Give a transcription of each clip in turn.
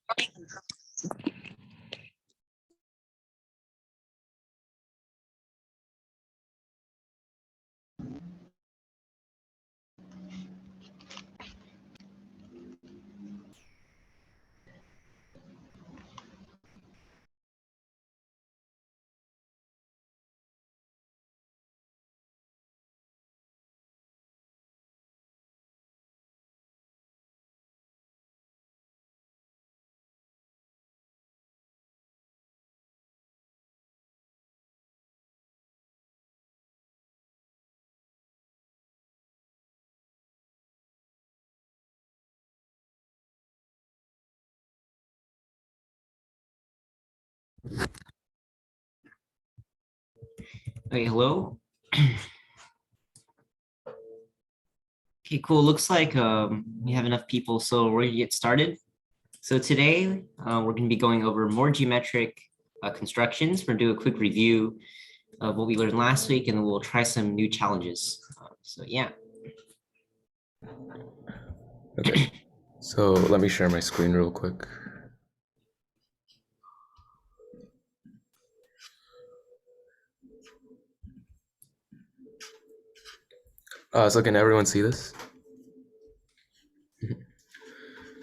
Okay, hello. Okay, cool. Looks like we have enough people, so we're gonna get started. So today we're gonna be going over more geometric constructions. We're gonna do a quick review of what we learned last week, and then we'll try some new challenges. So yeah. Okay, so let me share my screen real quick. So can everyone see this?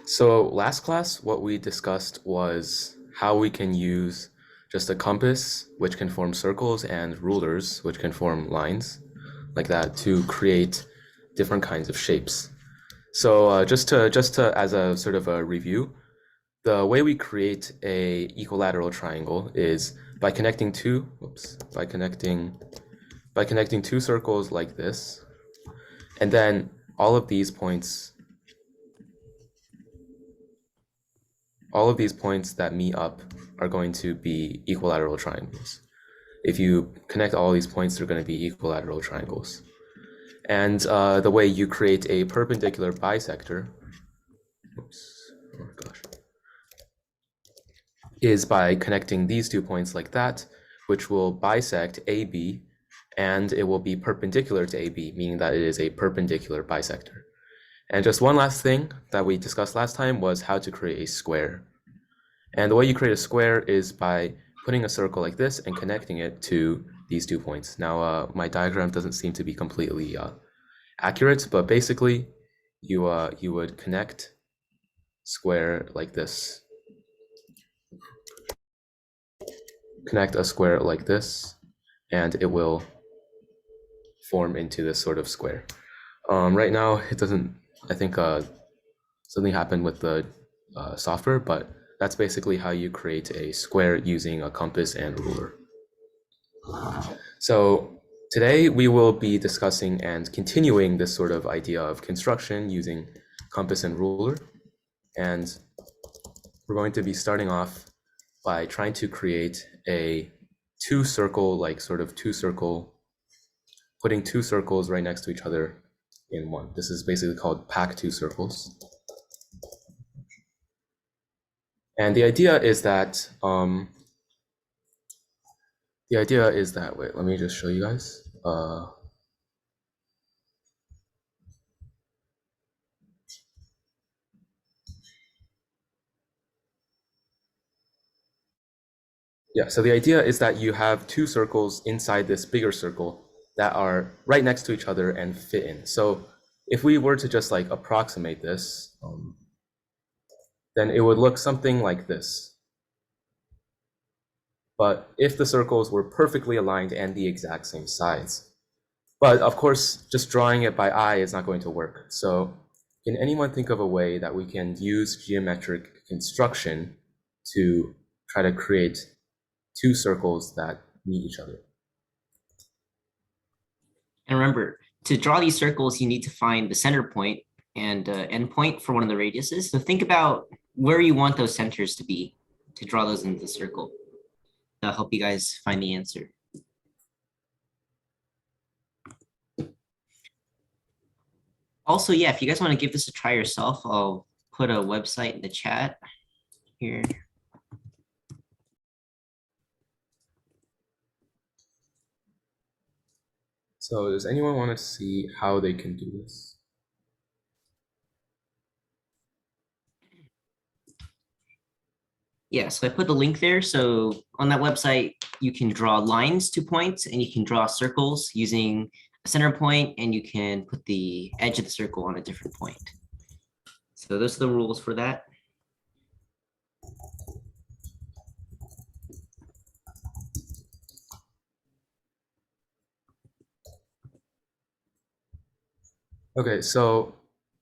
So last class, what we discussed was how we can use just a compass, which can form circles, and rulers, which can form lines, like that, to create different kinds of shapes. So just to as a sort of a review, the way we create a equilateral triangle is by connecting two circles like this, and then all of these points that meet up are going to be equilateral triangles. If you connect all these points, they're going to be equilateral triangles. And the way you create a perpendicular bisector, is by connecting these 2 points like that, which will bisect AB, and it will be perpendicular to AB, meaning that it is a perpendicular bisector. And just one last thing that we discussed last time was how to create a square. And the way you create a square is by putting a circle like this and connecting it to these 2 points. Now, my diagram doesn't seem to be completely accurate, but basically you would connect square like this. Connect a square like this, and it will form into this sort of square. Right now, it doesn't, I think something happened with the software, but that's basically how you create a square using a compass and ruler. So today we will be discussing and continuing this sort of idea of construction using compass and ruler. And we're going to be starting off by trying to create a putting two circles right next to each other in one. This is basically called pack two circles. And the idea is that, wait, let me just show you guys. Yeah, so the idea is that you have two circles inside this bigger circle that are right next to each other and fit in. So if we were to just like approximate this, then it would look something like this. But if the circles were perfectly aligned and the exact same size. But of course, just drawing it by eye is not going to work. So can anyone think of a way that we can use geometric construction to try to create two circles that meet each other? And remember, to draw these circles, you need to find the center point and end point for one of the radiuses. So think about where you want those centers to be to draw those into the circle. That'll help you guys find the answer. Also, yeah, if you guys want to give this a try yourself, I'll put a website in the chat here. So does anyone want to see how they can do this? Yeah, so I put the link there. So on that website, you can draw lines to points and you can draw circles using a center point, and you can put the edge of the circle on a different point. So those are the rules for that. Okay, so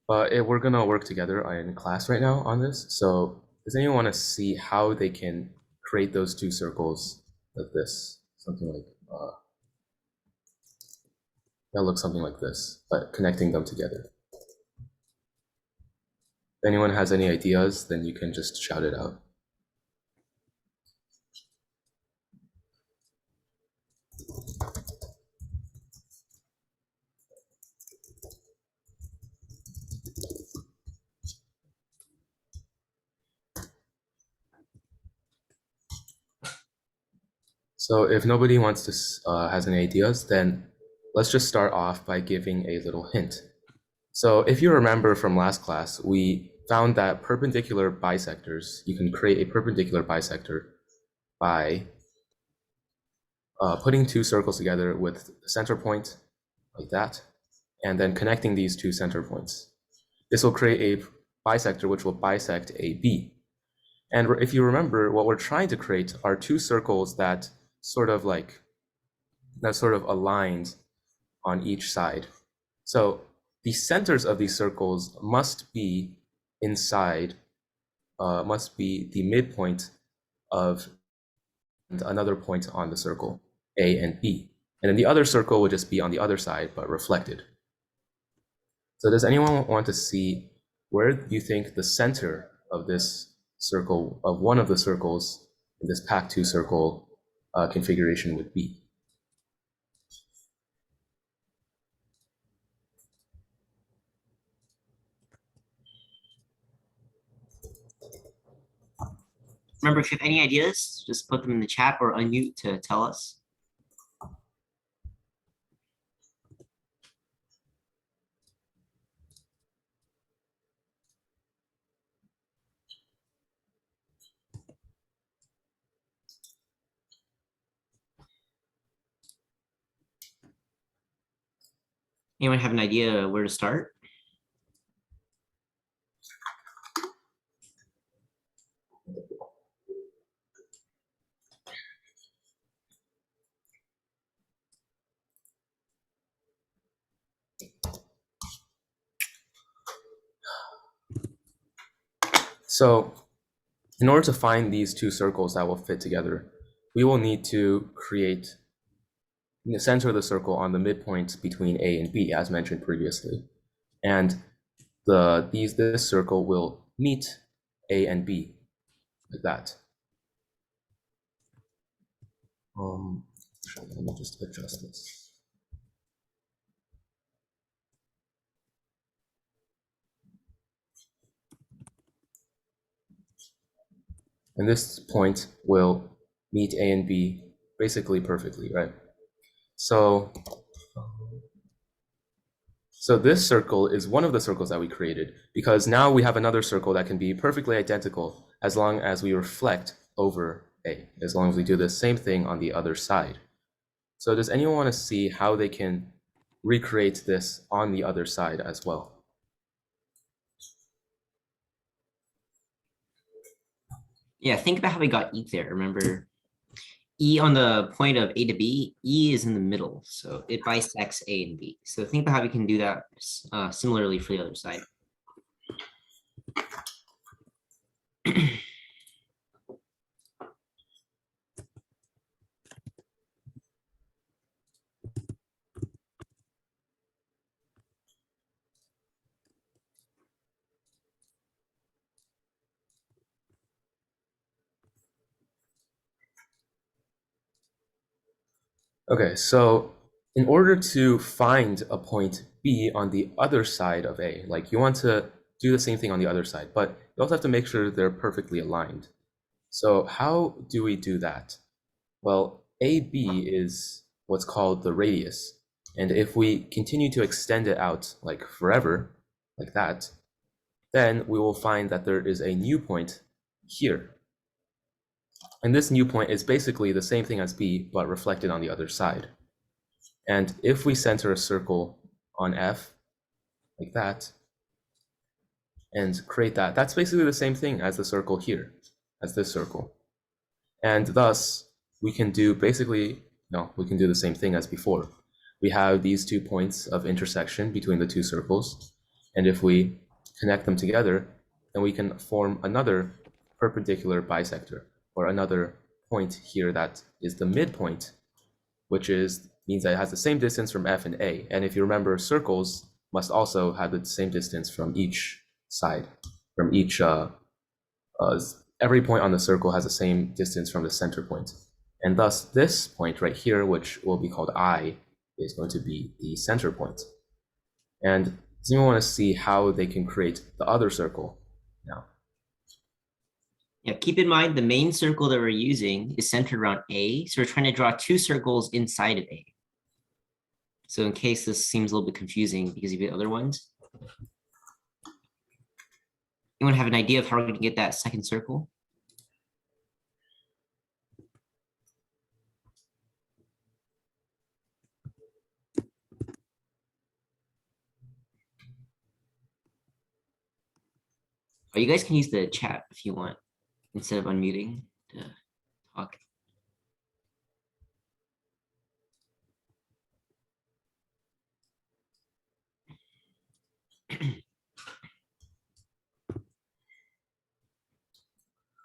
we're gonna work together in class right now on this. So does anyone want to see how they can create those two circles like this? Something like that looks something like this, but connecting them together. If anyone has any ideas, then you can just shout it out. So if nobody wants to has any ideas, then let's just start off by giving a little hint. So if you remember from last class, we found that perpendicular bisectors, you can create a perpendicular bisector by putting two circles together with the center point like that, and then connecting these two center points. This will create a bisector which will bisect AB. And if you remember, what we're trying to create are two circles that sort of aligned on each side. So the centers of these circles must be inside, must be the midpoint of another point on the circle, A and B. And then the other circle would just be on the other side, but reflected. So does anyone want to see where you think the center of this circle, of one of the circles in this Pac2 circle configuration would be? Remember, if you have any ideas, just put them in the chat or unmute to tell us. Anyone have an idea where to start? So in order to find these two circles that will fit together, we will need to create the center of the circle on the midpoint between A and B, as mentioned previously. And this circle will meet A and B like that. Let me just adjust this. And this point will meet A and B basically perfectly, right? So this circle is one of the circles that we created, because now we have another circle that can be perfectly identical as long as we reflect over A, as long as we do the same thing on the other side. So does anyone want to see how they can recreate this on the other side as well? Yeah, think about how we got E there. Remember, E on the point of A to B, E is in the middle, so it bisects A and B. So think about how we can do that similarly for the other side. Okay, so in order to find a point B on the other side of A, like you want to do the same thing on the other side, but you also have to make sure they're perfectly aligned. So how do we do that? Well, AB is what's called the radius. And if we continue to extend it out like forever, like that, then we will find that there is a new point here. And this new point is basically the same thing as B, but reflected on the other side. And if we center a circle on F, like that, and create that, that's basically the same thing as the circle here, as this circle. And thus, we can do basically, no, we can do the same thing as before. We have these 2 points of intersection between the 2 circles. And if we connect them together, then we can form another perpendicular bisector, or another point here that is the midpoint, which means that it has the same distance from F and A. And if you remember, circles must also have the same distance from each side, from each, every point on the circle has the same distance from the center point. And thus this point right here, which will be called I, is going to be the center point. And does anyone want to see how they can create the other circle now? Yeah, keep in mind the main circle that we're using is centered around A. So we're trying to draw 2 circles inside of A. So in case this seems a little bit confusing because of the other ones. Anyone have an idea of how we're going to get that second circle? Oh, you guys can use the chat if you want, instead of unmuting to talk.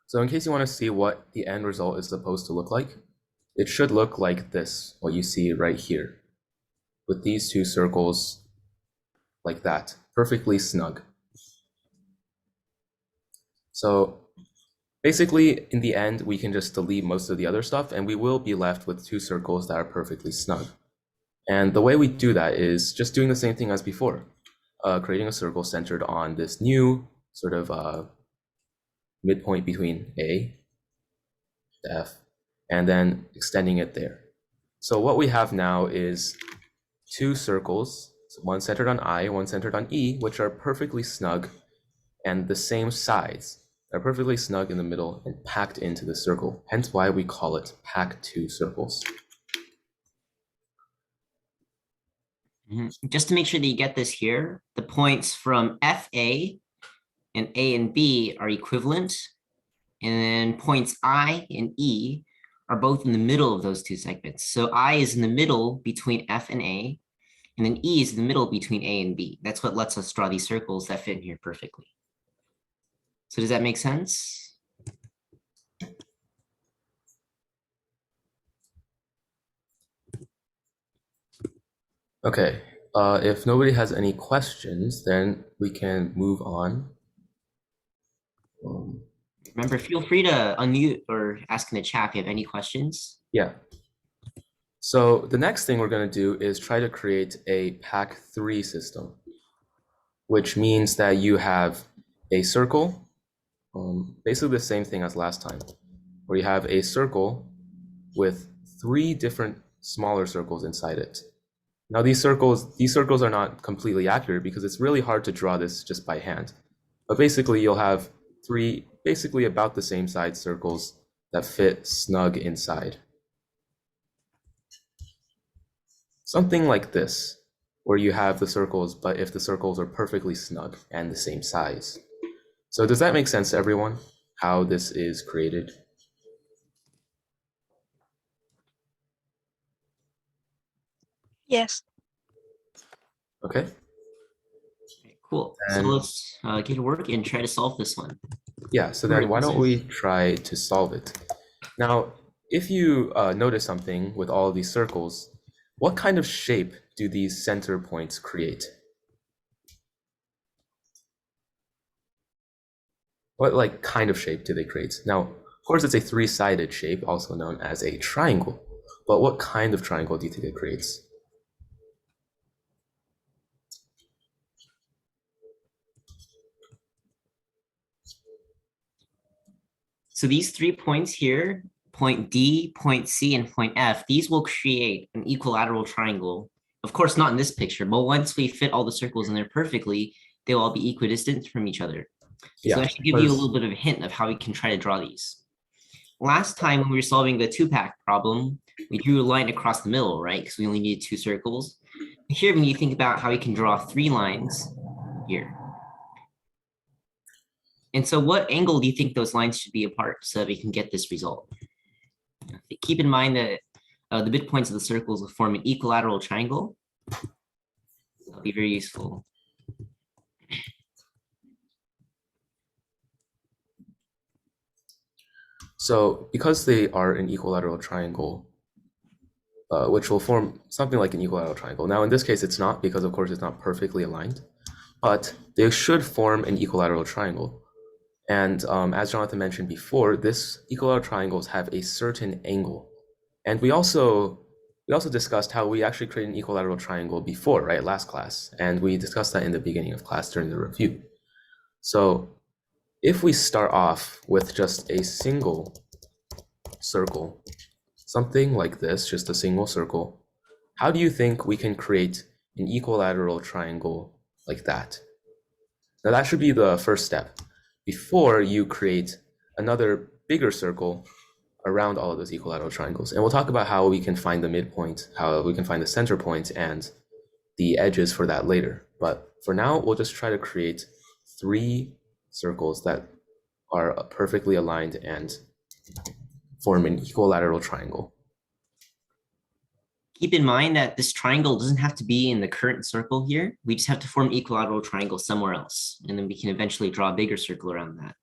So in case you want to see what the end result is supposed to look like, it should look like this, what you see right here, with these 2 circles like that, perfectly snug. So basically, in the end, we can just delete most of the other stuff, and we will be left with 2 circles that are perfectly snug. And the way we do that is just doing the same thing as before, creating a circle centered on this new sort of midpoint between A to F, and then extending it there. So what we have now is 2 circles, one centered on I, one centered on E, which are perfectly snug and the same size. They're perfectly snug in the middle and packed into the circle, hence why we call it packed 2 circles. Just to make sure that you get this here, the points from FA and A and B are equivalent, and then points I and E are both in the middle of those 2 segments. So I is in the middle between F and A, and then E is in the middle between A and B. That's what lets us draw these circles that fit in here perfectly. So does that make sense? Okay, if nobody has any questions, then we can move on. Remember, feel free to unmute or ask in the chat if you have any questions. Yeah. So the next thing we're going to do is try to create a pack 3 system, which means that you have a circle, basically the same thing as last time, where you have a circle with 3 different smaller circles inside it. Now these circles are not completely accurate because it's really hard to draw this just by hand. But basically you'll have 3 basically about the same size circles that fit snug inside. Something like this, where you have the circles, but if the circles are perfectly snug and the same size. So does that make sense to everyone, how this is created? Yes. Okay. Cool. So And let's get to work and try to solve this one. yeah, so then why don't we try to solve it? Now, if you notice something with all of these circles, what kind of shape do these center points create? What kind of shape do they create? Now, of course, it's a 3-sided shape, also known as a triangle. But what kind of triangle do you think it creates? So these 3 points here, point D, point C, and point F, these will create an equilateral triangle. Of course, not in this picture, but once we fit all the circles in there perfectly, they will all be equidistant from each other. So that should give you a little bit of a hint of how we can try to draw these. last time when we were solving the two-pack problem, we drew a line across the middle, right? Because we only needed two circles. Here, when you think about how we can draw three lines here. And so what angle do you think those lines should be apart so that we can get this result? Keep in mind that the midpoints of the circles will form an equilateral triangle. That'll be very useful. So because they are an equilateral triangle, which will form something like an equilateral triangle. Now, in this case, it's not because, of course, it's not perfectly aligned, but they should form an equilateral triangle. And as Jonathan mentioned before, this equilateral triangles have a certain angle. And we also discussed how we actually create an equilateral triangle before, right, last class. And we discussed that in the beginning of class during the review. So if we start off with just a single circle, something like this, just a single circle, how do you think we can create an equilateral triangle like that? Now that should be the first step before you create another bigger circle around all of those equilateral triangles. And we'll talk about how we can find the midpoint, how we can find the center point and the edges for that later. But for now, we'll just try to create three circles that are perfectly aligned and form an equilateral triangle. Keep in mind that this triangle doesn't have to be in the current circle here. We just have to form an equilateral triangle somewhere else. And then we can eventually draw a bigger circle around that.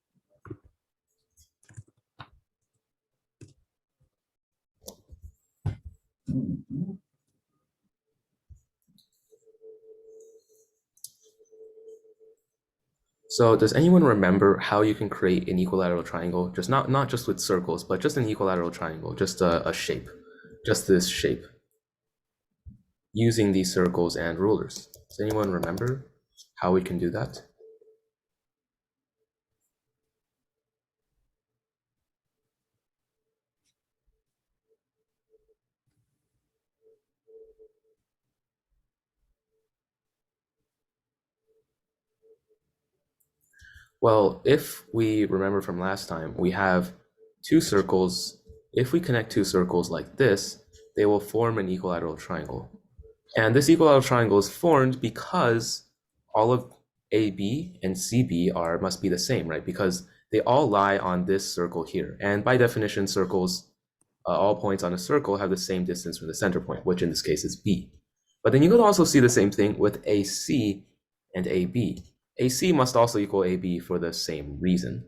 So does anyone remember how you can create an equilateral triangle? Just not just with circles, but just an equilateral triangle, just a shape, just this shape, using these circles and rulers. Does anyone remember how we can do that? Well, if we remember from last time, we have two circles. If we connect two circles like this, they will form an equilateral triangle. And this equilateral triangle is formed because all of AB and CB must be the same, right? Because they all lie on this circle here. And by definition, circles, all points on a circle have the same distance from the center point, which in this case is B. But then you can also see the same thing with AC and AB. AC must also equal AB for the same reason.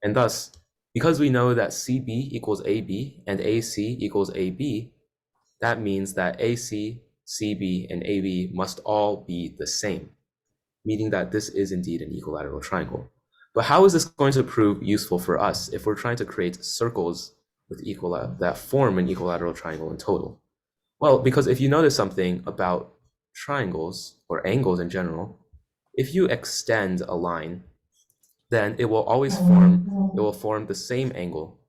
And thus, because we know that CB equals AB and AC equals AB, that means that AC, CB, and AB must all be the same, meaning that this is indeed an equilateral triangle. But how is this going to prove useful for us if we're trying to create circles with that form an equilateral triangle in total? Well, because if you notice something about triangles or angles in general, if you extend a line, then it will always form the same angle,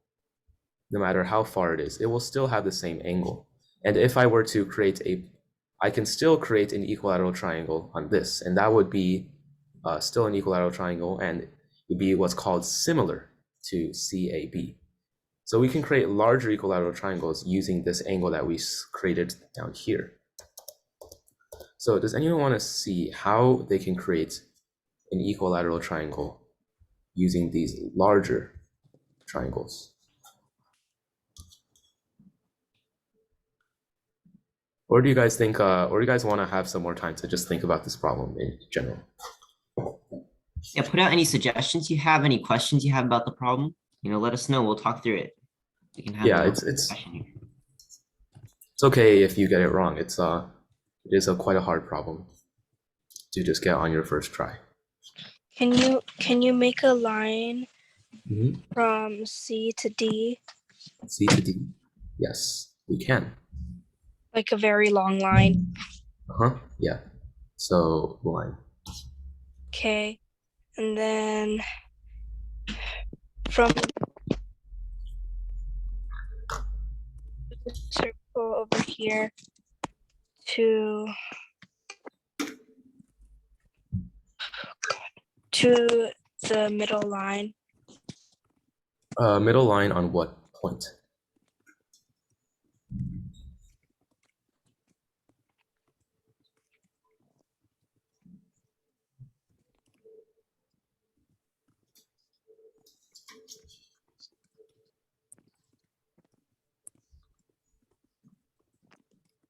no matter how far it is. It will still have the same angle. And if I were to I can still create an equilateral triangle on this, and that would be still an equilateral triangle, and it would be what's called similar to CAB. So we can create larger equilateral triangles using this angle that we created down here. So does anyone want to see how they can create an equilateral triangle using these larger triangles? Or do you guys think, or do you guys want to have some more time to just think about this problem in general? Yeah, put out any suggestions you have, any questions you have about the problem. Let us know. We'll talk through it. We can have it's okay if you get it wrong. It is quite a hard problem to just get on your first try. Can you make a line from C to D? C to D. Yes, we can. Like a very long line. Yeah. So line. Okay. And then from the circle over here to the middle line. Middle line on what point.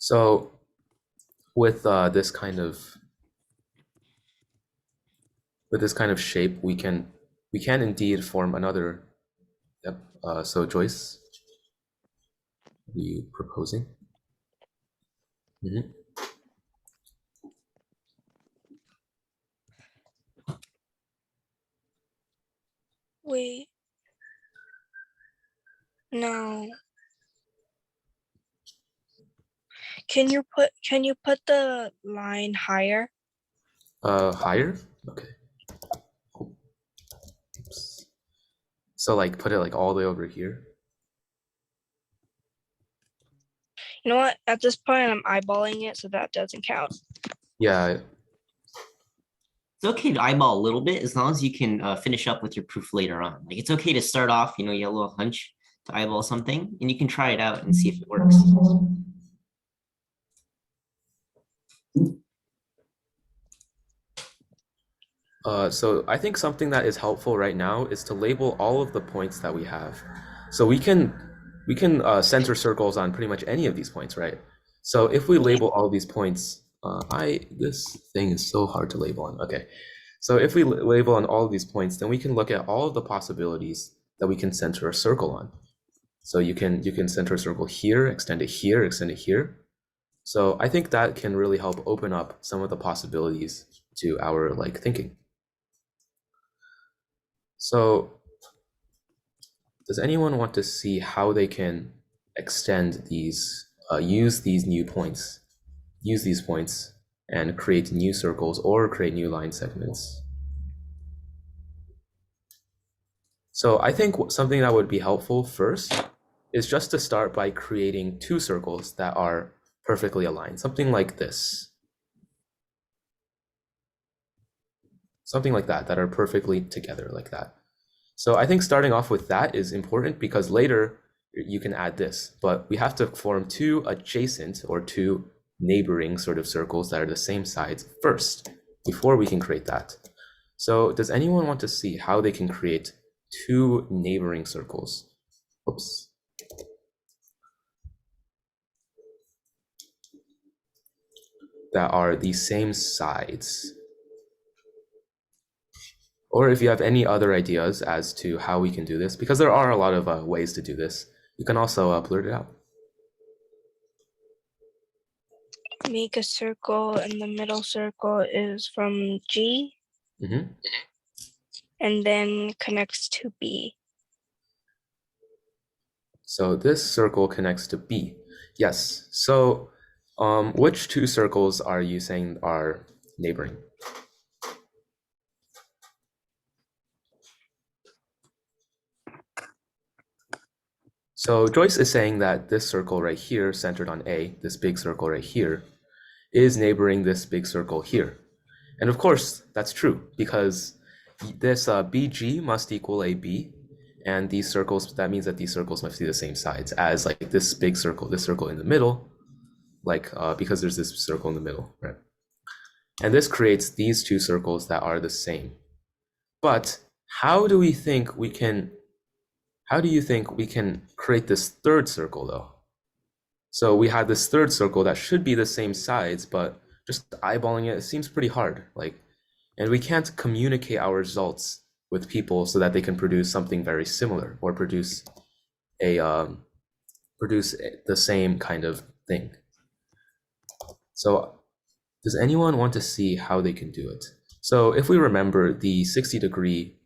So with this kind of shape, we can indeed form another. Yep. So Joyce, what are you proposing? Mm-hmm. Wait. No. Can you put the line higher? Higher? Okay. Oops. So like put it like all the way over here. You know what? At this point, I'm eyeballing it, so that doesn't count. Yeah. It's okay to eyeball a little bit as long as you can finish up with your proof later on. Like it's okay to start off, you have a little hunch to eyeball something, and you can try it out and see if it works. So I think something that is helpful right now is to label all of the points that we have. So we can center circles on pretty much any of these points, right? So if we label all of these points, this thing is so hard to label on. Okay, so if we label on all of these points, then we can look at all of the possibilities that we can center a circle on. So you can center a circle here, extend it here, extend it here. So I think that can really help open up some of the possibilities to our thinking. So does anyone want to see how they can extend these, use these points and create new circles or create new line segments? So I think something that would be helpful first is just to start by creating two circles that are perfectly aligned, something like this. Something like that are perfectly together like that. So I think starting off with that is important because later you can add this, but we have to form two adjacent or two neighboring sort of circles that are the same sides first before we can create that. So does anyone want to see how they can create two neighboring circles? Oops. That are the same sides. Or if you have any other ideas as to how we can do this, because there are a lot of ways to do this, you can also blurt it out. Make a circle, and the middle circle is from G, and then connects to B. So this circle connects to B. Yes. So which two circles are you saying are neighboring? So Joyce is saying that this circle right here, centered on A, this big circle right here, is neighboring this big circle here. And of course, that's true because this BG must equal AB, and these circles, that means that these circles must be the same sides as like this big circle, this circle in the middle, because there's this circle in the middle, right? And this creates these two circles that are the same. But how do you think we can create this third circle though? So we have this third circle that should be the same sides, but just eyeballing it seems pretty hard. And we can't communicate our results with people so that they can produce something very similar or produce the same kind of thing. So does anyone want to see how they can do it? So if we remember the 60-degree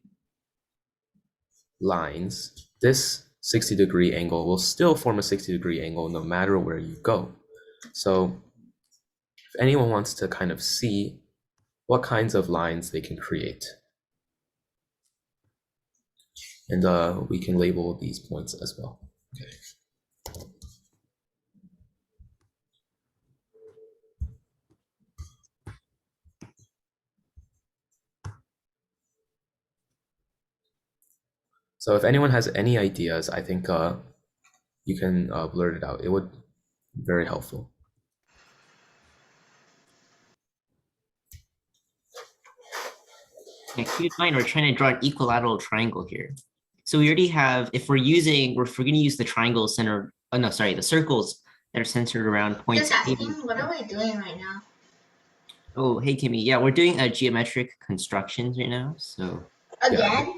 lines, this 60-degree angle will still form a 60-degree angle no matter where you go. So if anyone wants to kind of see what kinds of lines they can create. And we can label these points as well. Okay. So if anyone has any ideas, I think you can blurt it out. It would be very helpful. Yeah, keep in mind, we're trying to draw an equilateral triangle here. So we already have, if we're going to use the triangles centered, oh no, sorry, the circles that are centered around points. Just asking, what are we doing right now? Oh, hey, Kimmy. Yeah, we're doing geometric constructions right now. So Again? Yeah.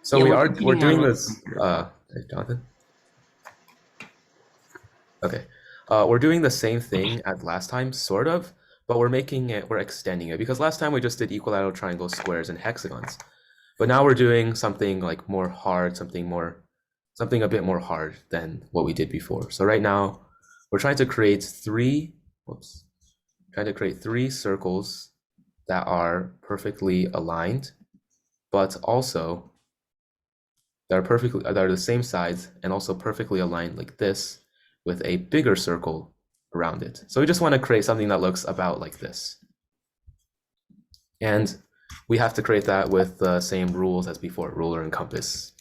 So yeah, we're doing this, hey, Jonathan. Okay, we're doing the same thing as last time, sort of, but we're extending it, because last time we just did equilateral triangles, squares, and hexagons. But now we're doing something like more hard, something a bit more hard than what we did before. So right now, we're trying to create three circles that are perfectly aligned, but also that are the same size and also perfectly aligned like this, with a bigger circle around it. So we just want to create something that looks about like this. And we have to create that with the same rules as before, ruler and compass.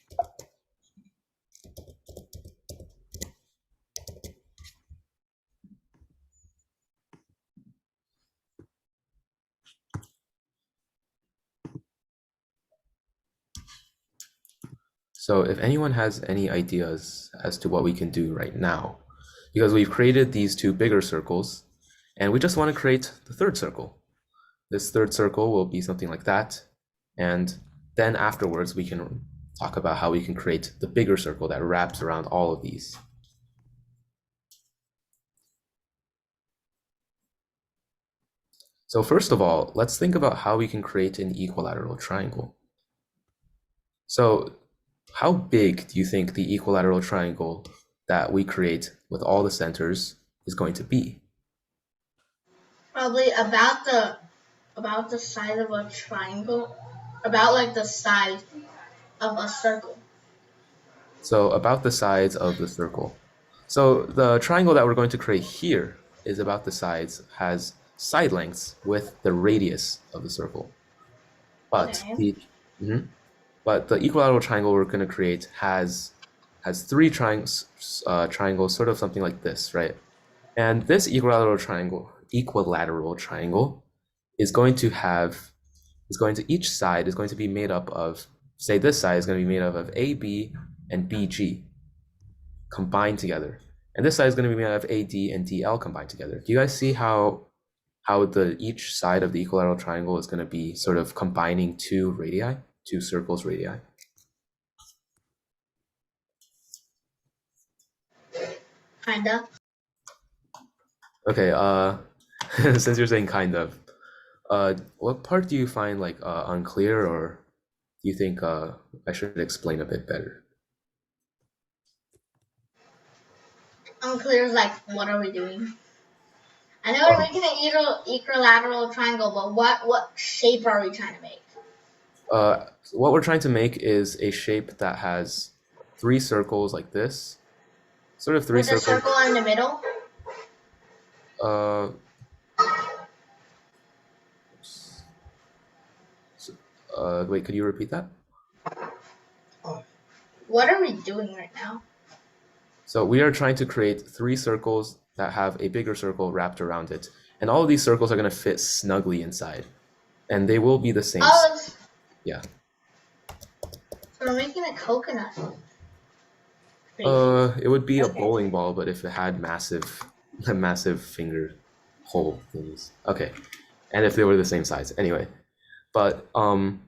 So if anyone has any ideas as to what we can do right now, because we've created these two bigger circles, and we just want to create the third circle. This third circle will be something like that. And then afterwards, we can talk about how we can create the bigger circle that wraps around all of these. So first of all, let's think about how we can create an equilateral triangle. So how big do you think the equilateral triangle that we create with all the centers is going to be? Probably about the size of a triangle, about like the size of a circle. So about the size of the circle. So the triangle that we're going to create here is about the size, has side lengths with the radius of the circle. But Okay. but the equilateral triangle we're going to create has three triangles, sort of something like this, right? And this equilateral triangle is going to each side is going to be made up of, say this side is going to be made up of AB and BG combined together. And this side is going to be made up of AD and DL combined together. Do you guys see how each side of the equilateral triangle is going to be sort of combining two circles radii? Kinda. Okay, since you're saying kind of, what part do you find like unclear, or do you think I should explain a bit better? Unclear is like, what are we doing? I know we're making an equilateral triangle, but what shape are we trying to make? What we're trying to make is a shape that has three circles like this, sort of three circles. With a circle in the middle? Wait, could you repeat that? What are we doing right now? So we are trying to create three circles that have a bigger circle wrapped around it. And all of these circles are going to fit snugly inside. And they will be the same. Oh, yeah. So we're making a coconut. It would be a bowling ball, but if it had massive finger hole things. Okay. And if they were the same size. Anyway. But so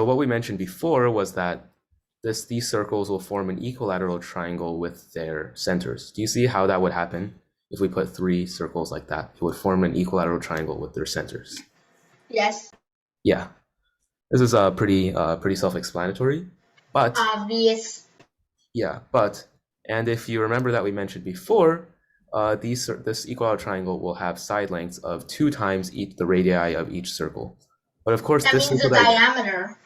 what we mentioned before was that these circles will form an equilateral triangle with their centers. Do you see how that would happen if we put three circles like that? It would form an equilateral triangle with their centers. Yes. Yeah. This is pretty self-explanatory, but obvious. Yeah, and if you remember that we mentioned before, this equilateral triangle will have side lengths of 2 times the radii of each circle. But of course, that this means the diameter.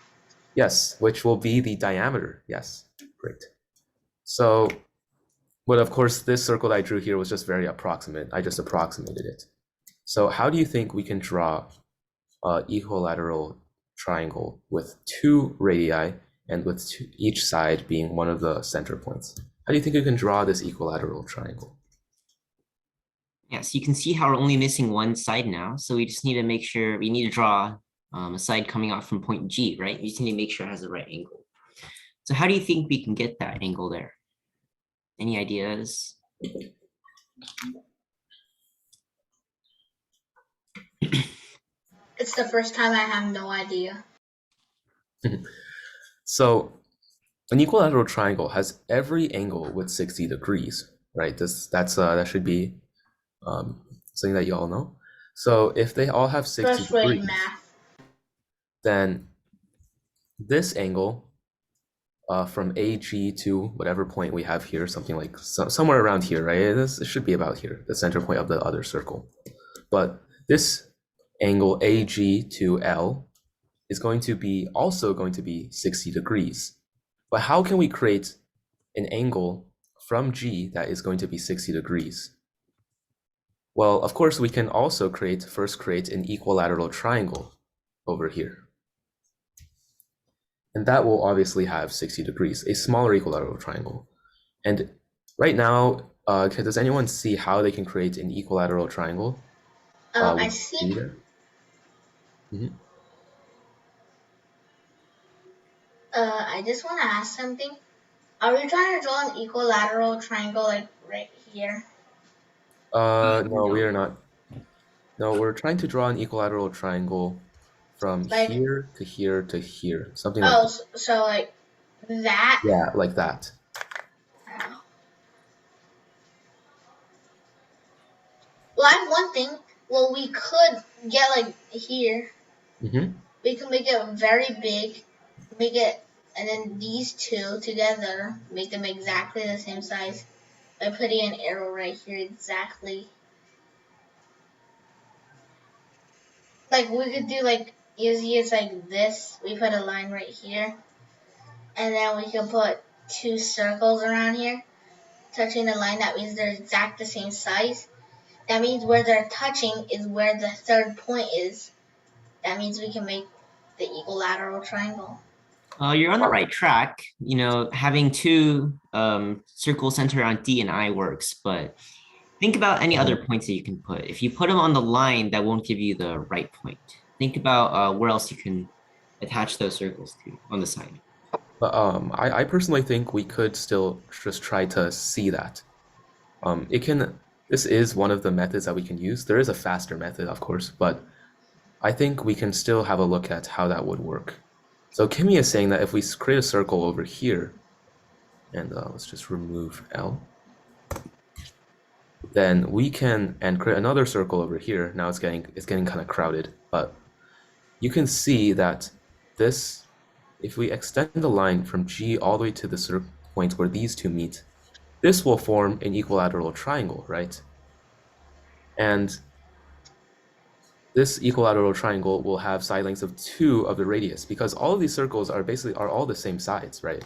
Yes, which will be the diameter. Yes, great. So, but of course, this circle that I drew here was just very approximate. I just approximated it. So how do you think we can draw an equilateral triangle with 2 radii and with each side being one of the center points. How do you think you can draw this equilateral triangle? Yeah, so you can see how we're only missing one side now. So we just need to make sure, we need to draw a side coming out from point G, right? We just need to make sure it has the right angle. So how do you think we can get that angle there? Any ideas? It's the first time I have no idea. So an equilateral triangle has every angle with 60 degrees, right? That should be something that you all know. So if they all have 60 First grade degrees, math. then this angle from AG to whatever point we have here, something like somewhere around here, right? It should be about here, the center point of the other circle. But this angle AG to L is also going to be 60 degrees. But how can we create an angle from G that is going to be 60 degrees? Well, of course, we can also first create an equilateral triangle over here. And that will obviously have 60 degrees, a smaller equilateral triangle. And right now, does anyone see how they can create an equilateral triangle? I see. Mm-hmm. I just want to ask something. Are we trying to draw an equilateral triangle like right here? No, we are not. No, we're trying to draw an equilateral triangle from here to here to here, something like that. So like that? Yeah, like that. Well, I have one thing. Well, we could get like here. Mm-hmm. We can make it very big, and then these two together, make them exactly the same size by putting an arrow right here exactly. Like we could do like easy as like this. We put a line right here, and then we can put two circles around here, touching the line. That means they're exact the same size. That means where they're touching is where the third point is. That means we can make the equilateral triangle. You're on the right track. You know, having two circle center on D and I works, but think about any other points that you can put. If you put them on the line, that won't give you the right point. Think about where else you can attach those circles to on the side. But I personally think we could still just try to see that. This is one of the methods that we can use. There is a faster method, of course, but I think we can still have a look at how that would work. So Kimmy is saying that if we create a circle over here, and let's just remove L, then we can create another circle over here. Now it's getting kind of crowded, but you can see that this, if we extend the line from G all the way to the point where these two meet, this will form an equilateral triangle, right? And this equilateral triangle will have side lengths of 2 of the radius, because all of these circles are all the same sides, right?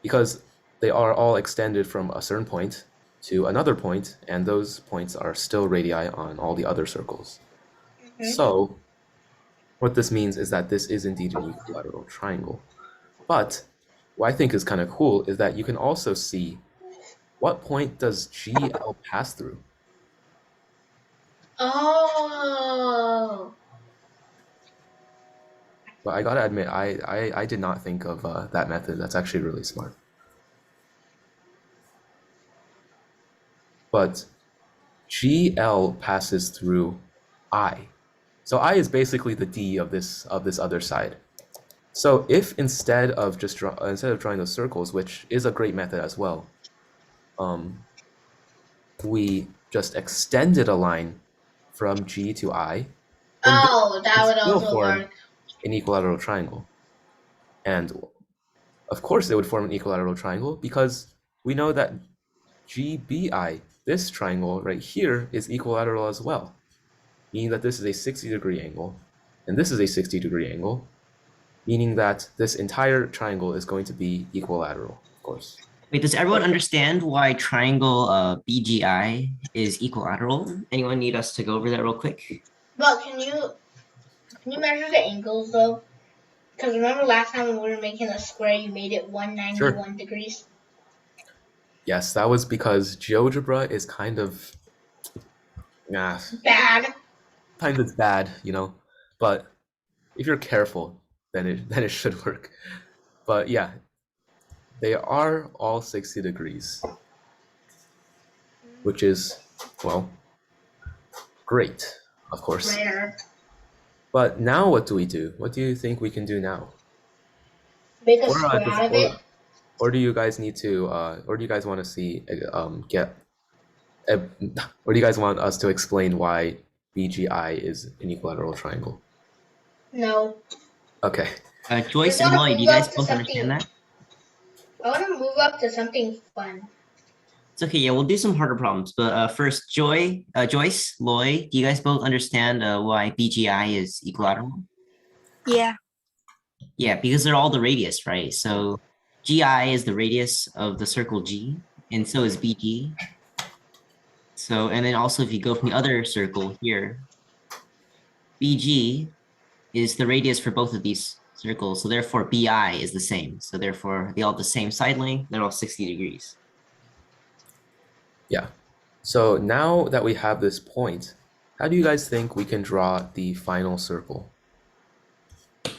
Because they are all extended from a certain point to another point, and those points are still radii on all the other circles. Mm-hmm. So what this means is that this is indeed an equilateral triangle. But what I think is kind of cool is that you can also see what point does GL pass through. Oh. But I gotta admit, I did not think of that method. That's actually really smart. But GL passes through I. So I is basically the D of this other side. So if instead of drawing those circles, which is a great method as well, we just extended a line from G to I. Oh, that would also work. An equilateral triangle. And of course it would form an equilateral triangle because we know that GBI, this triangle right here, is equilateral as well, meaning that this is a 60-degree angle, and this is a 60-degree angle, meaning that this entire triangle is going to be equilateral, of course. Wait, does everyone understand why triangle BGI is equilateral? Anyone need us to go over that real quick? But can you measure the angles though? Because remember last time when we were making a square, you made it 191 degrees? Yes, that was because GeoGebra is kind of Bad. bad, you know. But if you're careful, then it should work. But yeah, they are all 60 degrees, which is, well, great, of course. Rare. But now what do we do? What do you think we can do now? Make a square out of it. Or do you guys need to, or do you guys want to see, or do you guys want us to explain why BGI is an equilateral triangle? No. Okay. Joyce and Lloyd, you guys both understand that? I want to move up to something fun. It's okay. Yeah, we'll do some harder problems. But first, Joyce, Lloyd, do you guys both understand why BGI is equilateral? Yeah. Yeah, because they're all the radius, right? So GI is the radius of the circle G, and so is BG. So, and then also if you go from the other circle here, BG is the radius for both of these circles. So therefore BI is the same. So therefore they all have the same side length. They're all 60 degrees. Yeah. So now that we have this point, how do you guys think we can draw the final circle? Of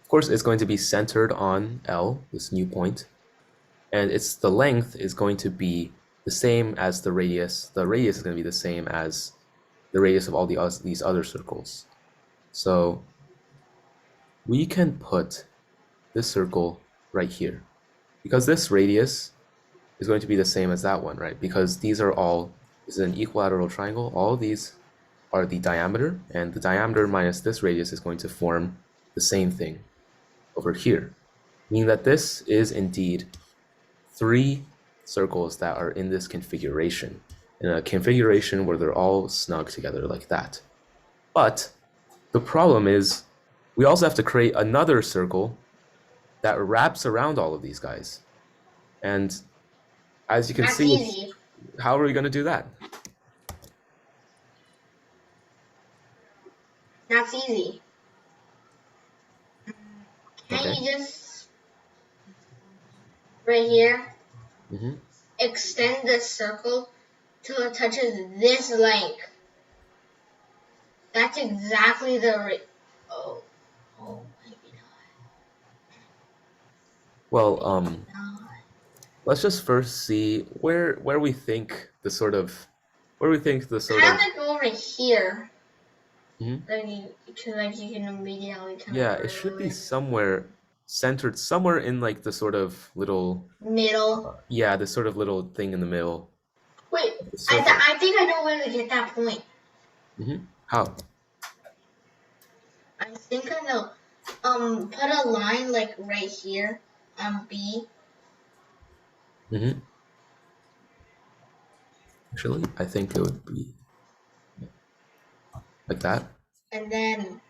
course, it's going to be centered on L, this new point, and the length is going to be the same as the radius. The radius is going to be the same as the radius of all these other circles. So we can put this circle right here, because this radius is going to be the same as that one, right? Because this is an equilateral triangle. All of these are the diameter, and the diameter minus this radius is going to form the same thing over here, meaning that this is indeed 3 circles that are in this configuration, in a configuration where they're all snug together like that. But the problem is we also have to create another circle that wraps around all of these guys. And as you can That's see, easy. how are we going to do that? That's easy. Can Okay. you just, right here, Mm-hmm. extend this circle till it touches this length? That's exactly the oh, maybe Well, not. let's just first see where we think the sort of Kind of like over here. Mhm. Like you can immediately kind Yeah, of it should be somewhere centered, somewhere in like the sort of little middle. yeah, the sort of little thing in the middle. Wait, The circle. I think I know where to get that point. How? I think I know. Put a line like right here on B. Actually, I think it would be like that. And then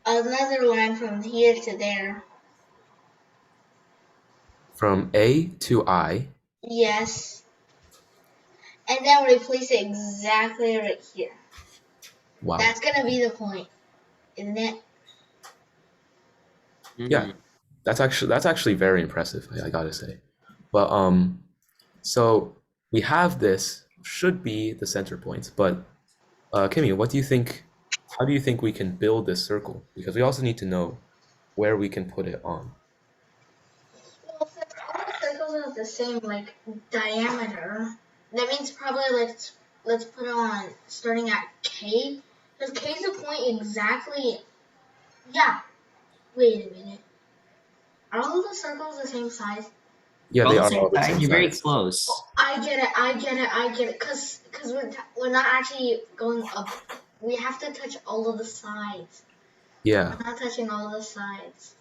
another line from here to there. From A to I. Yes. And then replace it exactly right here. Wow. That's gonna be the point, isn't it? Yeah, that's actually very impressive, I gotta say. But so we have this should be the center point, but Kimmy, what do you think? How do you think we can build this circle? Because we also need to know where we can put it on. Well, since all the circles are the same like diameter, that means probably let's put it on starting at K. Because K is the point exactly. Yeah. Wait a minute. Are all of the circles the same size? Yeah, they are all the same You're very size. close. I get it. Cause we're not actually going up. We have to touch all of the sides. Yeah. We're not touching all of the sides.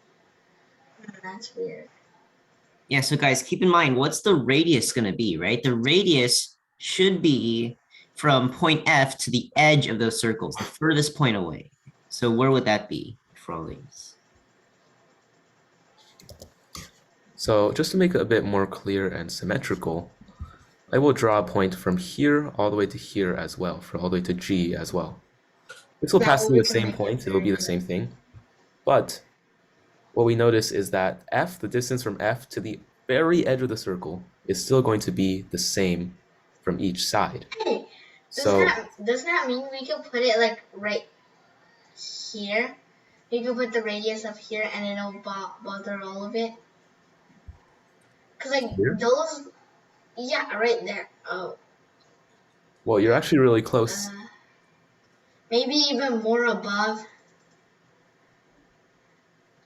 That's weird. Yeah, so guys, keep in mind, what's the radius going to be, right? The radius should be from point F to the edge of those circles, the furthest point away. So where would that be for all these? So just to make it a bit more clear and symmetrical, I will draw a point from here all the way to here as well, for all the way to G as well. This will That pass way through we the can same make it point. It'll be the very same thing. But what we notice is that F, the distance from F to the very edge of the circle, is still going to be the same from each side. Hey, So does that mean we can put it like right here? We can put the radius up here and it'll bother all of it. Cause like here, those, yeah, right there. Oh, well, you're actually really close. maybe even more above.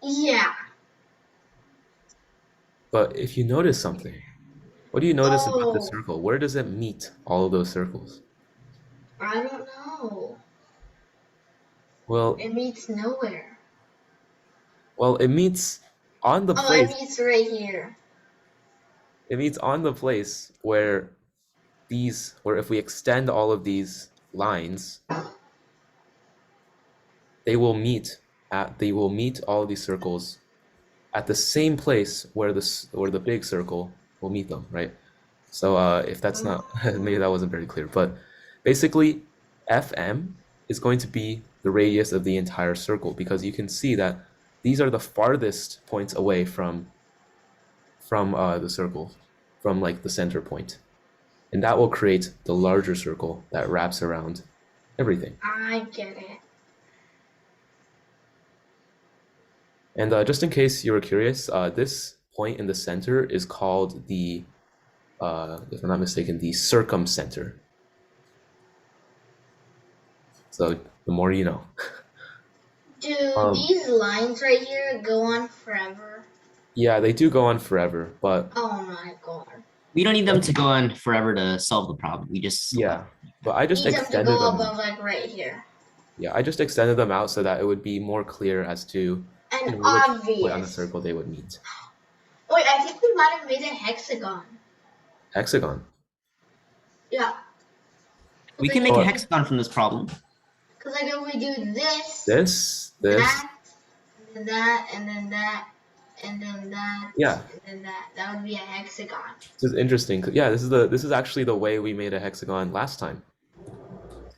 Yeah. But if you notice something, what do you notice about the Oh, circle? Where does it meet all of those circles? I don't know. Well, It meets nowhere. it meets on the Oh, it place. meets right here. It meets on the place where if we extend all of these lines, they will meet all of these circles at the same place where the big circle will meet them, right? So if that's not, maybe that wasn't very clear, but basically FM is going to be the radius of the entire circle, because you can see that these are the farthest points away from the circle, from like the center point. And that will create the larger circle that wraps around everything. I get it. And just in case you were curious, this point in the center is called the, if I'm not mistaken, the circumcenter. So the more you know. Do these lines right here go on forever? Yeah, they do go on forever, but Oh my god. We don't need them to go on forever to solve the problem. We just yeah, but I just Need them to extended go them. above like right here. Yeah, I just extended them out so that it would be more clear as to And which point on the obvious. circle they would meet. Wait, I think we might have made a hexagon. Hexagon. Yeah. we can make a Oh. hexagon from this problem. Because like if we do this, This, that, and then that, and then that, and then that, yeah. and then that would be a hexagon. This is interesting. Yeah, this is actually the way we made a hexagon last time.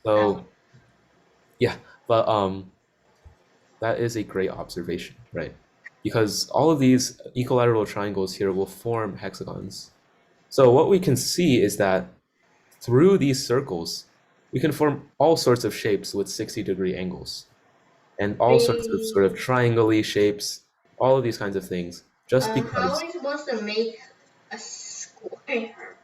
So yeah, but that is a great observation, right? Because all of these equilateral triangles here will form hexagons. So what we can see is that through these circles, we can form all sorts of shapes with 60-degree angles, and all sorts of sort of triangle-y shapes, all of these kinds of things, just How because. are we supposed to make a square?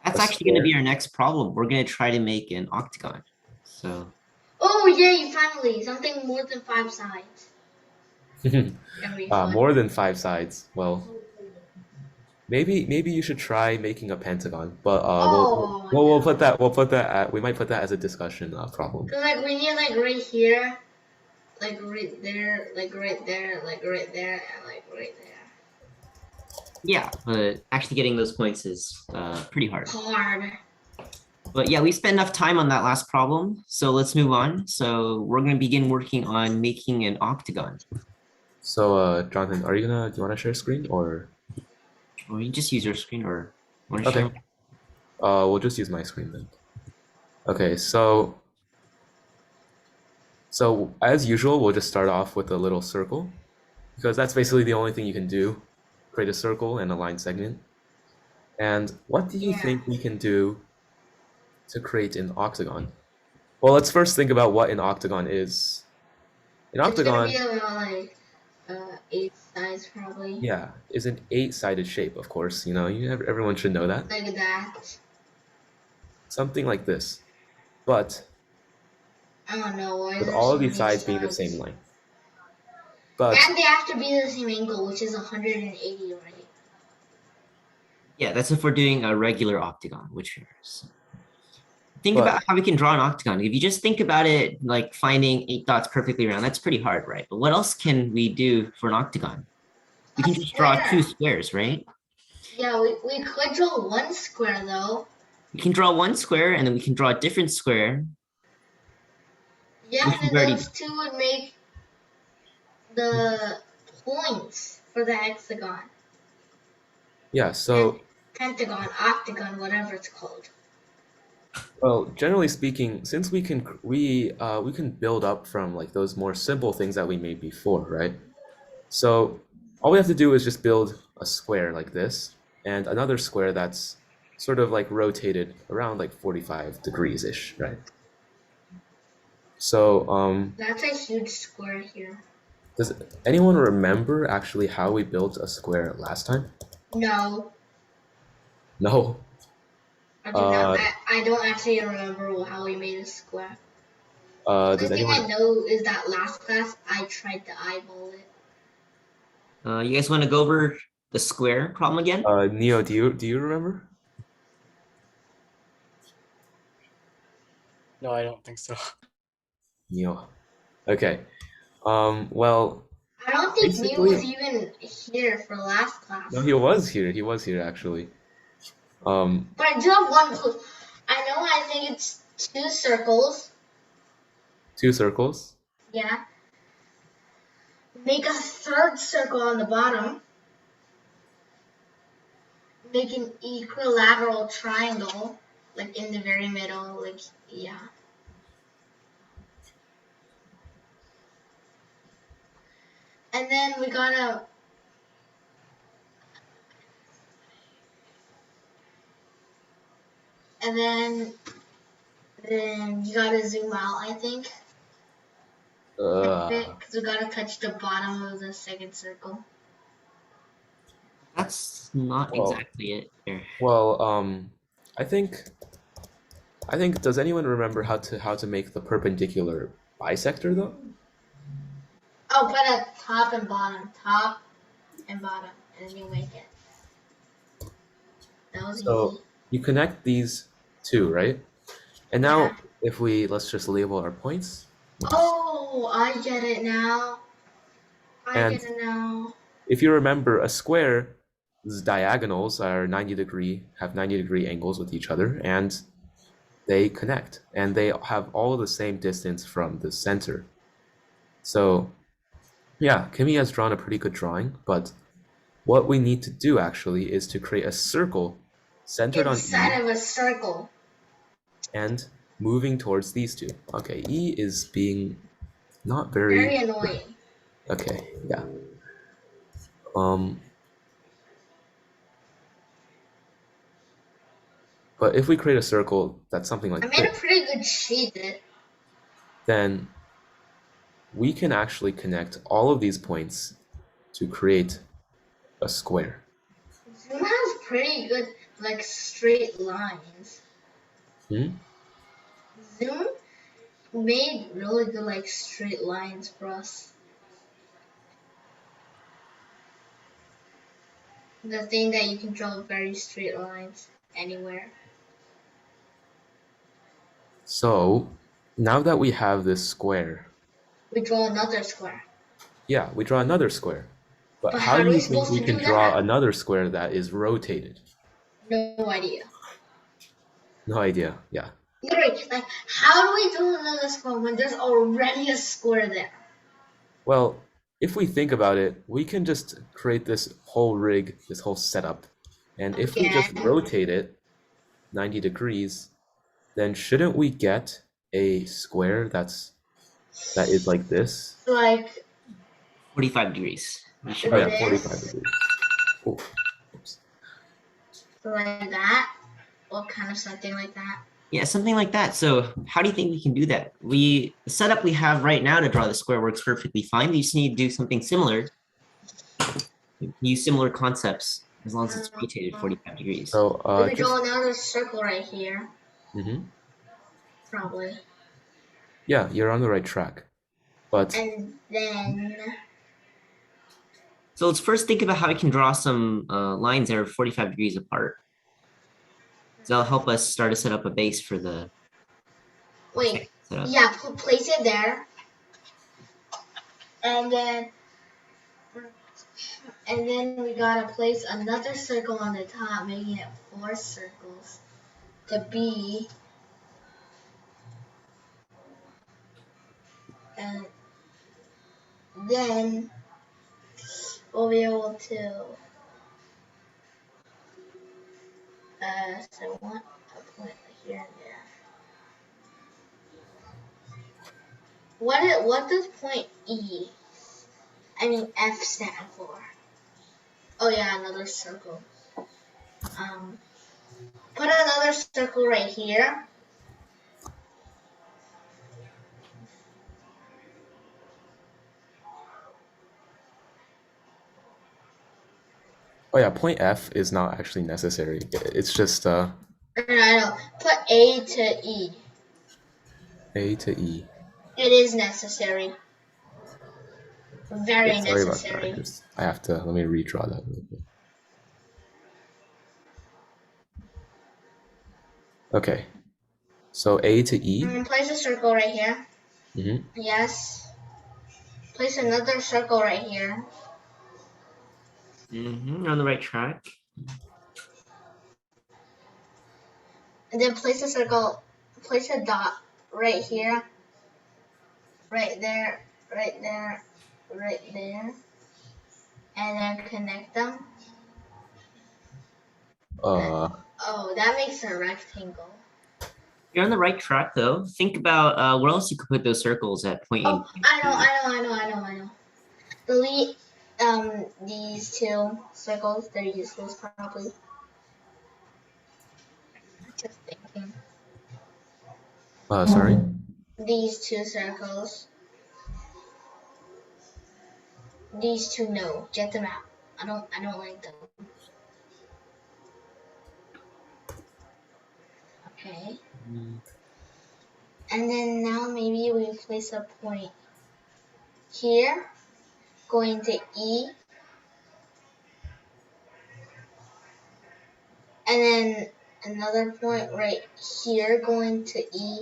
That's A actually going to be square? our next problem. We're going to try to make an octagon. So Oh yay! Finally, something more than 5 sides. Gonna be fun. More than 5 sides. Well, maybe you should try making a pentagon, but we'll put that we might put that as a discussion problem. Cause like we need like right here, like right there, like right there, like right there, and like right there. yeah, but actually getting those points is pretty hard. Hard. But yeah, we spent enough time on that last problem. So let's move on. So we're going to begin working on making an octagon. So Jonathan, do you want to share screen or? Or you just use your screen or want to Okay. share? We'll just use my screen then. Okay, so as usual, we'll just start off with a little circle, because that's basically the only thing you can do, create a circle and a line segment. And what do you think we can do to create an octagon? Well, let's first think about what an octagon is. An octagon, It's gonna be about like 8 sides probably. yeah, is an 8-sided shape, of course. Everyone should know that. Like that. Something like this. But I don't know. Why with is there all so of these many sides being the same sides? length. But And they have to be the same angle, which is 180, right? Yeah, that's if we're doing a regular octagon, which is. Think But- about how we can draw an octagon. If you just think about it, like finding 8 dots perfectly round, that's pretty hard, right? But what else can we do for an octagon? We can just draw 2 squares, right? Yeah, we could draw 1 square though. We can draw 1 square and then we can draw a different square. Yeah, Which and we've then already- those 2 would make the points for the hexagon. yeah, so Pentagon, octagon, whatever it's called. Well, generally speaking, since we can build up from like those more simple things that we made before, right? So all we have to do is just build a square like this and another square that's sort of like rotated around like 45 degrees-ish, right? So That's a huge square here. does anyone remember actually how we built a square last time? No, No. I do not. Uh, I don't actually remember how we made a square. The does only thing I anyone? know is that last class I tried to eyeball it. You guys want to go over the square problem again? Neo, do you remember? No, I don't think so. Neo. Okay. Well, I don't think Neil was basically, even here for last class. no, he was here. He was here actually. But I do have one clue. I think it's two circles. Two circles. Yeah. Make a third circle on the bottom. Make an equilateral triangle, like in the very middle, like, yeah. And then we gotta, and then you gotta zoom out, I think. Because we gotta touch the bottom of the second circle. That's not Well, exactly it. There. well, I think, does anyone remember how to make the perpendicular bisector though? Oh, put a top and bottom, and then you make it. That was So easy. you connect these two, right? And now Yeah. if let's just label our points. Oh, I get it now. And if you remember, a square's diagonals are have 90-degree angles with each other, and they connect, and they have all the same distance from the center. So yeah, Kimmy has drawn a pretty good drawing, but what we need to do actually is to create a circle centered on Inside E of a circle. and moving towards these two. Okay, E is being not Very annoying. okay, yeah. But if we create a circle that's something I like made a this, pretty good shape. then we can actually connect all of these points to create a square. Zoom has pretty good, like, straight lines. Zoom made really good, like, straight lines for us. The thing that you can draw very straight lines anywhere. So now that we have this square, We draw another square. yeah, we draw another square. But But how how do are we you think supposed we to can do draw that? another square that is rotated? No idea. No idea, yeah. Literally, like, how do we do another square when there's already a square there? Well, if we think about it, we can just create this whole rig, this whole setup. And if we just Again. rotate it 90 degrees, then shouldn't we get a square that is like this? Like 45 degrees. We should Oh yeah, have. 45 degrees. Oh, oops. like that, or kind of something like that. Yeah, something like that. So how do you think we can do that? The setup we have right now to draw the square works perfectly fine. We just need to do something similar. Use similar concepts as long as it's rotated 45 degrees. So We could draw another circle right here. Probably. Yeah, you're on the right track. But And then so let's first think about how we can draw some lines that are 45 degrees apart. So that'll help us start to set up a base for the wait, setup. yeah, place it there, and then we gotta place another circle on the top, making it 4 circles to be, and then we'll be able to. So I want a point here and there. What does point F stand for? Oh yeah, another circle. Put another circle right here. Oh yeah, point F is not actually necessary. It's just No. Put A to E. A to E. It is necessary. Very Yeah, sorry about that. necessary. I have to, let me redraw that a little bit. Okay, so A to E. Place a circle right here. Mm-hmm. Yes. Place another circle right here. You're on the right track. And then place a circle, place a dot right here. Right there, right there, right there. And then connect them. Oh, that makes a rectangle. You're on the right track though. Think about where else you could put those circles at point A. Oh, I know. Delete these two circles. They're useless probably. Just thinking. Sorry? These two circles. These two, no. Get them out. I don't like them. Okay. And then now maybe we place a point here, going to E. And then another point right here going to E.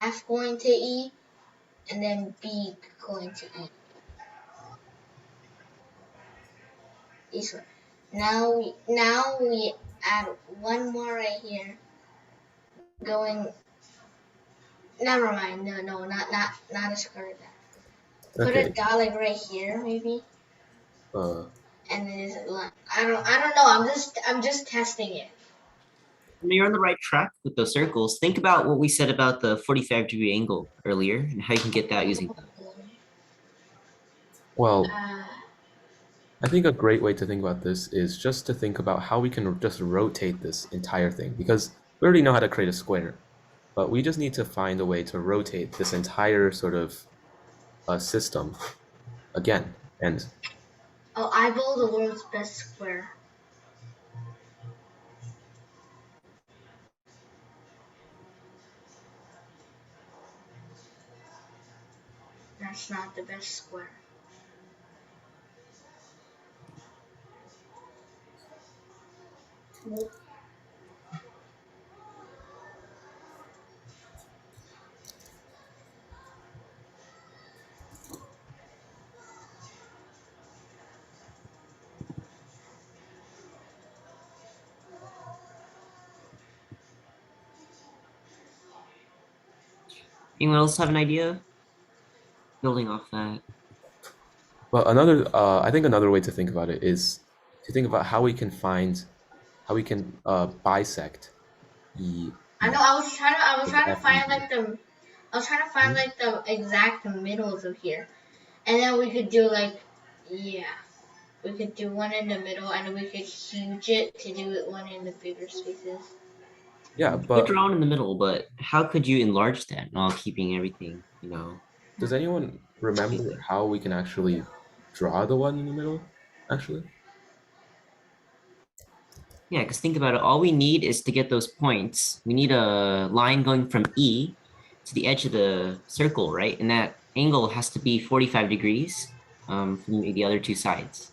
F going to E. And then B going to E. This one. Now we add one more right here. Going. Never mind. No, not a square. Put Okay. a dot like right here, maybe. Uh, And then is it line? I don't know. I'm just testing it. You're on the right track with those circles. Think about what we said about the 45-degree angle earlier and how you can get that using that. well, I think a great way to think about this is just to think about how we can just rotate this entire thing, because we already know how to create a square, but we just need to find a way to rotate this entire sort of system again. And I built the world's best square. That's not the best square. Anyone else have an idea? Building off that. well, I think another way to think about it is to think about how we can bisect the. I know. I was trying to find like the exact middles of here, and then we could do like, yeah, we could do one in the middle, and we could huge it to do it one in the bigger spaces. Yeah, You but draw in the middle, but how could you enlarge that while keeping everything, does anyone remember how we can actually draw the one in the middle, actually? Yeah, because think about it. All we need is to get those points. We need a line going from E to the edge of the circle, right? And that angle has to be 45 degrees from the other two sides.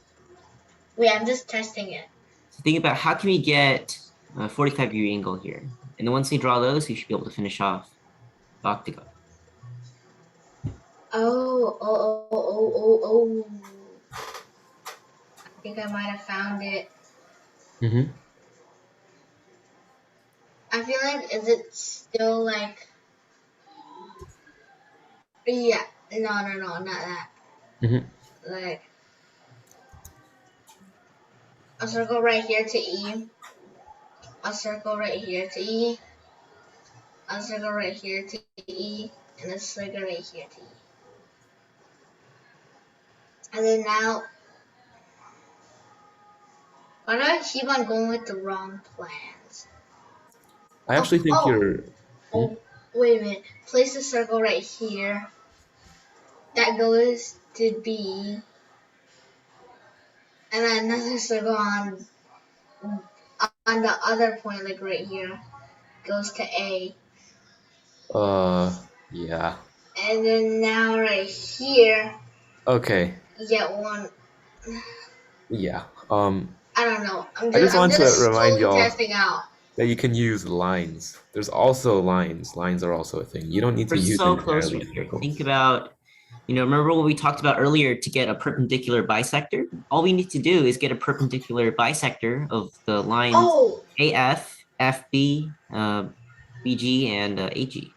Wait, I'm just testing it. So think about how can we get a 45-degree angle here? And then once we draw those, we should be able to finish off the octagon. Oh. I think I might have found it. Mm-hmm. I feel like, is it still like, yeah, no, not that. Mm-hmm. Like, a circle right here to E, a circle right here to E, a circle right here to E, and a circle right here to E. And then now, why do I keep on going with the wrong plans? I actually think oh. you're. Oh, wait a minute. Place a circle right here. That goes to B. And then another circle on the other point, like right here, goes to A. Yeah. And then now right here, Okay. you get one. Yeah. I don't know. I just want to remind y'all testing out. that you can use lines. There's also lines. Lines are also a thing. You don't need to We're use so close entirely right here. circles. Think about, remember what we talked about earlier to get a perpendicular bisector? All we need to do is get a perpendicular bisector of the lines Oh, AF, FB, BG, and AG.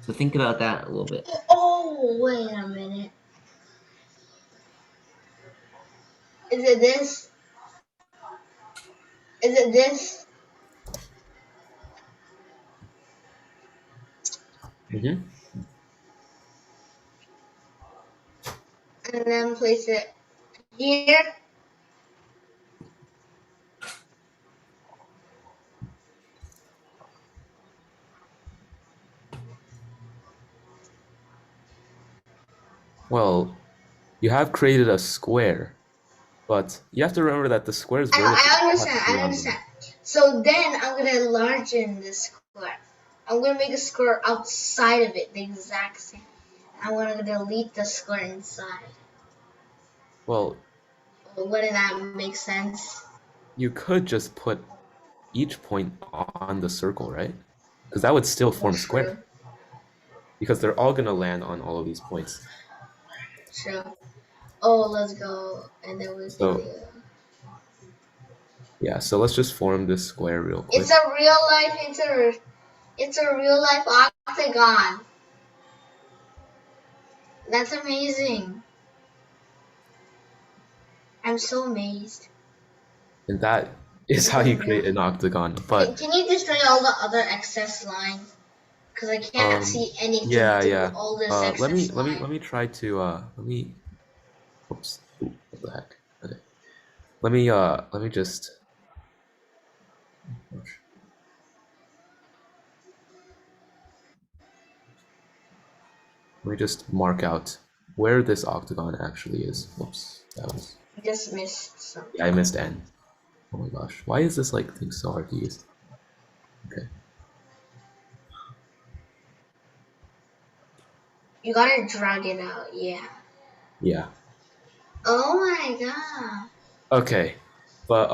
So think about that a little bit. oh, wait a minute. Is it this? Is it this? Mm-hmm. And then place it here. Well, you have created a square, but you have to remember that the square is I understand. So then I'm gonna enlargen this square. I'm gonna make a square outside of it, the exact same. I want to delete the square inside. Well, wouldn't that make sense? you could just put each point on the circle, right? Because that would still form a square. Because they're all gonna land on all of these points. True. Oh, let's go, and then we can. Yeah, so let's just form this square real quick. It's a real life. It's a real life octagon. That's amazing. I'm so amazed. And that is how you create an octagon. But can you destroy all the other excess lines? Because I can't see anything through all this excess let me try to oops, what the heck? Okay. Let me just mark out where this octagon actually is. Whoops, that was. I just missed something. Yeah, I missed N. Oh my gosh, why is this like thing so hard to use? Okay. You gotta drag it out, yeah. Yeah. Oh my god. Okay, but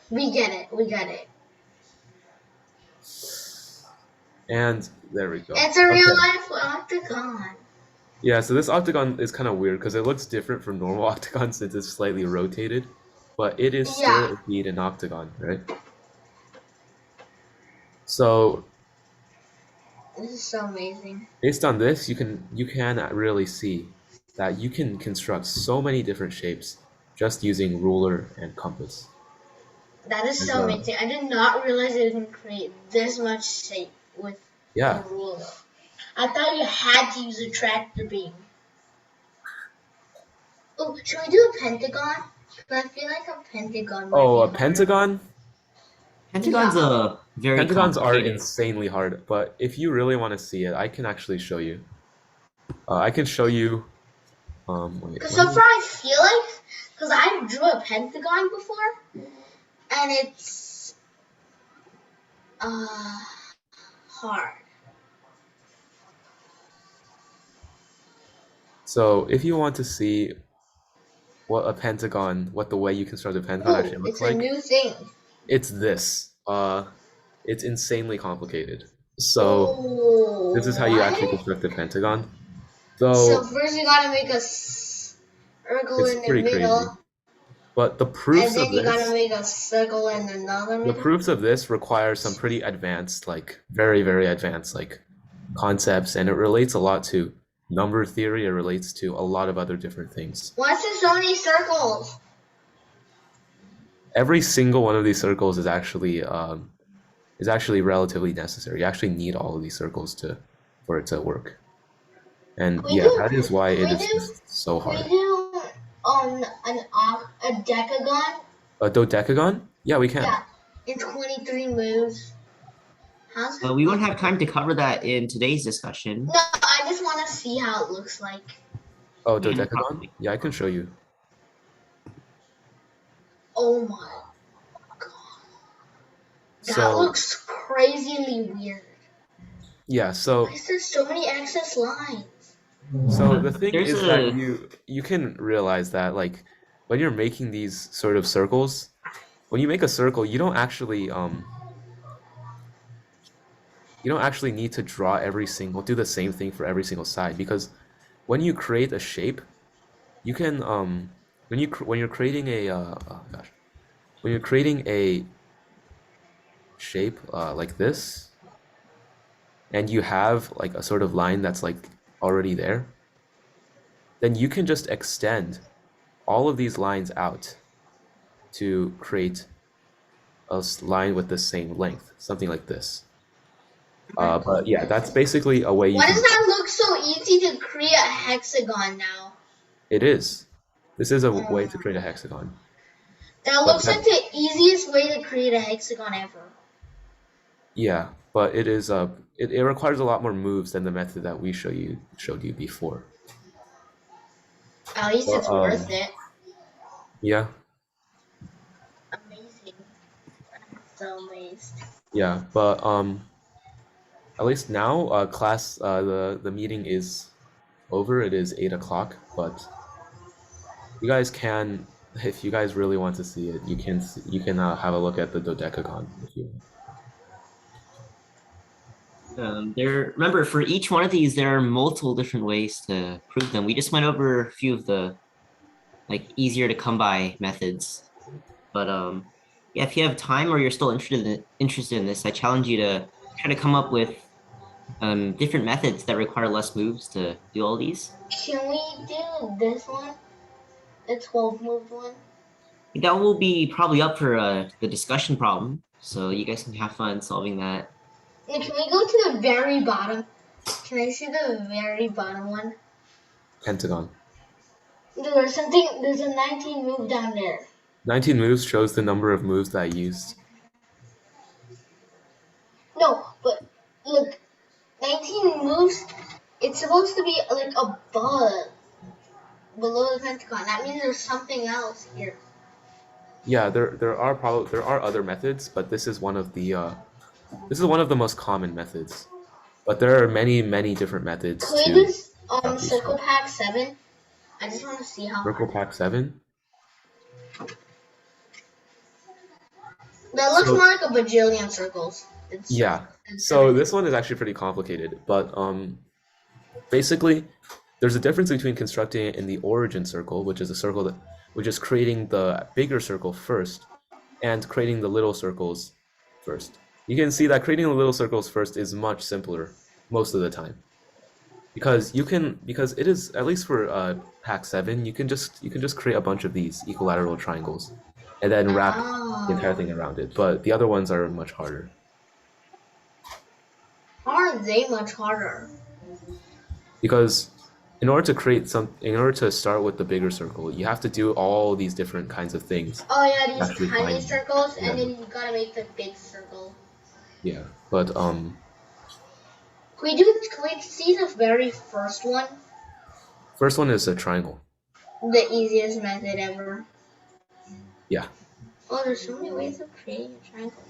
we get it. And there we go. It's a real life octagon. Yeah, so this octagon is kind of weird because it looks different from normal octagons since it's slightly rotated, but it is still indeed an octagon, right? So this is so amazing. Based on this, you can really see that you can construct so many different shapes just using ruler and compass. That is so amazing. I did not realize you can create this much shape with a ruler. I thought you had to use a tractor beam. Oh, should we do a pentagon? Because I feel like a pentagon. Oh, a pentagon? Pentagons are very Pentagons are complicated. insanely hard, but if you really want to see it, I can actually show you. I can show you. Wait, so far, I feel like because I drew a pentagon before, and it's hard. So if you want to see what the way you construct a pentagon actually looks like, it's a new thing. It's this. It's insanely complicated. So this is how you actually construct a pentagon. So first you gotta make a circle in the middle. Crazy. But the proofs of this, you gotta make a circle in another middle. The proofs of this require some pretty advanced, like very, very advanced, like concepts, and it relates a lot to number theory. It relates to a lot of other different things. Why is there so many circles? Every single one of these circles is actually is actually relatively necessary. You actually need all of these circles for it to work. And We yeah, do- that is why it we is do- just so We hard. do a decagon. A dodecagon? Yeah, we can. Yeah, in 23 moves. How's that We won't have possible? time to cover that in today's discussion. No, I just want to see how it looks like. Oh, Yeah, dodecagon? probably. Yeah, I can show you. Oh my god. That So looks crazily weird. yeah, so Why is there so many excess lines? so the thing There's is a- that you can realize that like when you're making these sort of circles, when you make a circle, you don't actually need to do the same thing for every single side, because when you create a shape, you can when you're creating a when you're creating a shape like this, and you have like a sort of line that's like already there, then you can just extend all of these lines out to create a line with the same length, something like this. But yeah, that's basically a way you Why can. does that look so easy to create a hexagon now? It is. This is a way to create a hexagon. That But looks like the easiest way to create a hexagon ever. Yeah, but it is it requires a lot more moves than the method that we showed you before. At least Well, it's worth it. Yeah, Amazing. I'm so amazed. yeah, but at least now class the meeting is over. It is 8 o'clock, but you guys can, if you guys really want to see it, you can have a look at the dodecagon if you want. Remember, for each one of these, there are multiple different ways to prove them. We just went over a few of the like easier to come by methods. But yeah, if you have time or you're still interested in this, I challenge you to try to come up with different methods that require less moves to do all these. Can we do this one? The 12 move one? That will be probably up for the discussion problem, so you guys can have fun solving that. And can we go to the very bottom? Can I see the very bottom one? Pentagon. There's a 19 move down there. 19 moves shows the number of moves that I used. No, but look, 19 moves, it's supposed to be like above, below the pentagon. That means there's something else here. Yeah, there are other methods, but this is one of the most common methods. But there are many different methods Could we to do circle pack 7? I just want to see how circle hard. pack 7. That looks So- more like a bajillion circles. Yeah. So this one is actually pretty complicated, but basically there's a difference between constructing it in the origin circle, which is a circle which is creating the bigger circle first, and creating the little circles first. You can see that creating the little circles first is much simpler most of the time. Because it is, at least for pack 7, you can just create a bunch of these equilateral triangles and then wrap the entire thing around it. But the other ones are much harder. How are they much harder? Because in order to start with the bigger circle, you have to do all these different kinds of things. Oh yeah, these Actually tiny fine. circles, Yeah. and then you gotta make the big circle. Yeah, but Can we see the very first one? first one is a triangle. The easiest method ever. Yeah. Oh, there's so many ways of creating a triangle.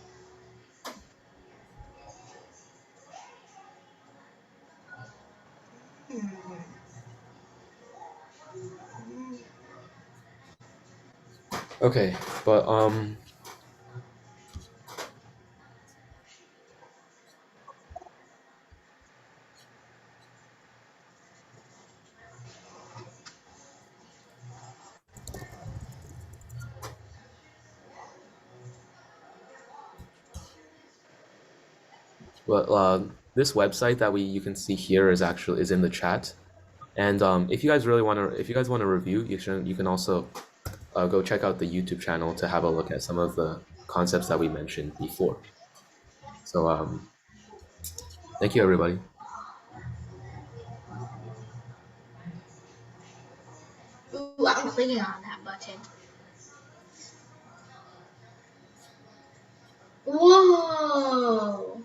Okay, but this website that you can see here is in the chat, and if you guys want to review, you can also go check out the YouTube channel to have a look at some of the concepts that we mentioned before. So thank you, everybody. Ooh, I'm clicking on that button. Whoa!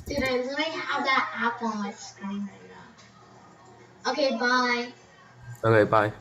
Dude, I literally have that app on my screen right now. Okay, bye. Okay, bye.